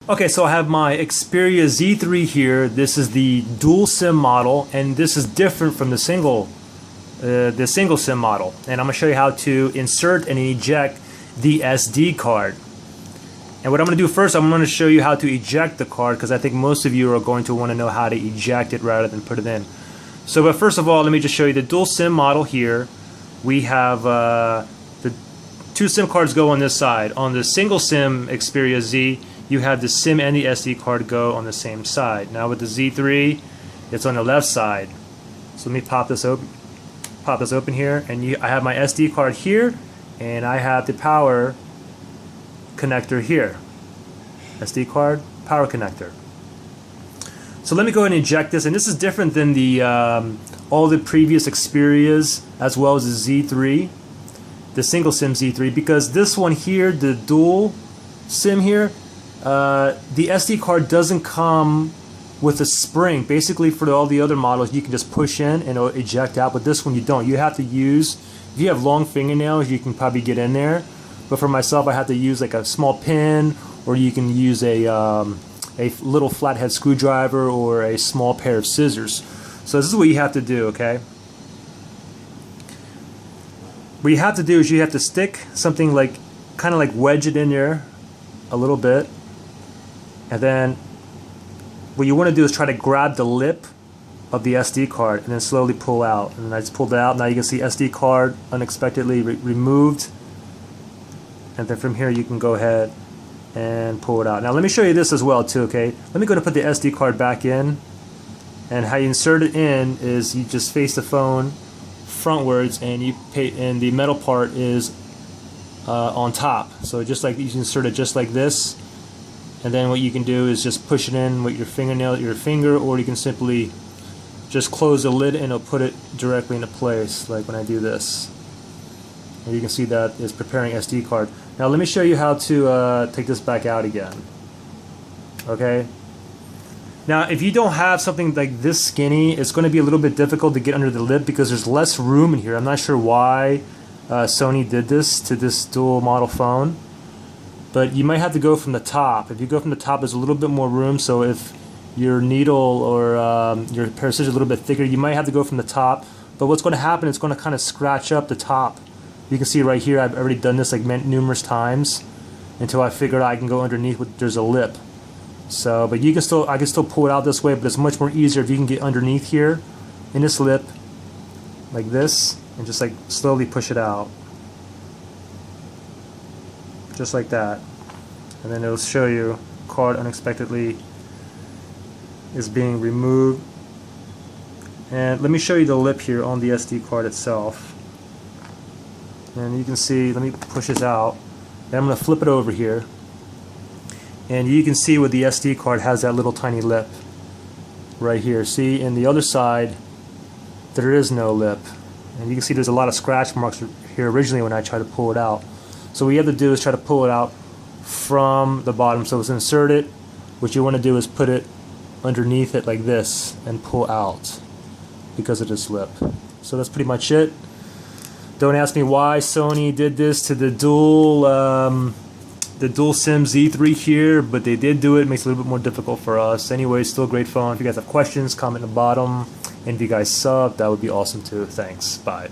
Okay, so I have my Xperia Z3 here. This is the dual SIM model, and this is different from the single SIM model. And I'm gonna show you how to insert and eject the SD card. And what I'm gonna do first, I'm gonna show you how to eject the card, because I think most of you are going to want to know how to eject it rather than put it in. So, but first of all, let me just show you the dual SIM model here. We have the two SIM cards go on this side. On the single SIM Xperia Z, you have the SIM and the SD card go on the same side. Now with the Z3, it's on the left side. So let me pop this open here, and I have my SD card here, and I have the power connector here. SD card, power connector. So let me go ahead and eject this, and this is different than the all the previous Xperias as well as the Z3, the single SIM Z3, because this one here, the dual SIM here, the SD card doesn't come with a spring. Basically, for all the other models, you can just push in and it'll eject out, but this one you don't. You have to use, if you have long fingernails, you can probably get in there. But for myself, I have to use like a small pin, or you can use a little flathead screwdriver or a small pair of scissors. So this is what you have to do, okay? What you have to do is you have to stick something like, kind of like wedge it in there a little bit. And then what you want to do is try to grab the lip of the SD card and then slowly pull out. And I just pulled it out. Now you can see SD card unexpectedly removed. And then from here you can go ahead and pull it out. Now let me show you this as well too, okay? Let me go to put the SD card back in. And how you insert it in is you just face the phone frontwards, and the metal part is on top. So just like you can insert it just like this. And then what you can do is just push it in with your finger, or you can simply just close the lid and it'll put it directly into place, like when I do this. And you can see that it's preparing SD card. Now let me show you how to take this back out again. Okay. Now if you don't have something like this skinny, it's going to be a little bit difficult to get under the lip because there's less room in here. I'm not sure why Sony did this to this dual model phone. But you might have to go from the top. If you go from the top, there's a little bit more room. So if your needle or your pair of scissors is a little bit thicker, you might have to go from the top. But what's going to happen, it's going to kind of scratch up the top. You can see right here, I've already done this like numerous times until I figured out I can go underneath there's a lip. So, but I can still pull it out this way, but it's much more easier if you can get underneath here in this lip like this and just like slowly push it out. Just like that, and then it'll show you card unexpectedly is being removed. And let me show you the lip here on the SD card itself, and you can see, let me push this out, and I'm going to flip it over here, and you can see where the SD card has that little tiny lip right here. See, in the other side there is no lip, and you can see there's a lot of scratch marks here originally when I tried to pull it out. So what you have to do is try to pull it out from the bottom. So it's inserted. What you want to do is put it underneath it like this and pull out because of this lip. So that's pretty much it. Don't ask me why Sony did this to the dual SIM Z3 here, but they did do it. It makes it a little bit more difficult for us. Anyway, still a great phone. If you guys have questions, comment in the bottom. And if you guys sub, that would be awesome too. Thanks. Bye.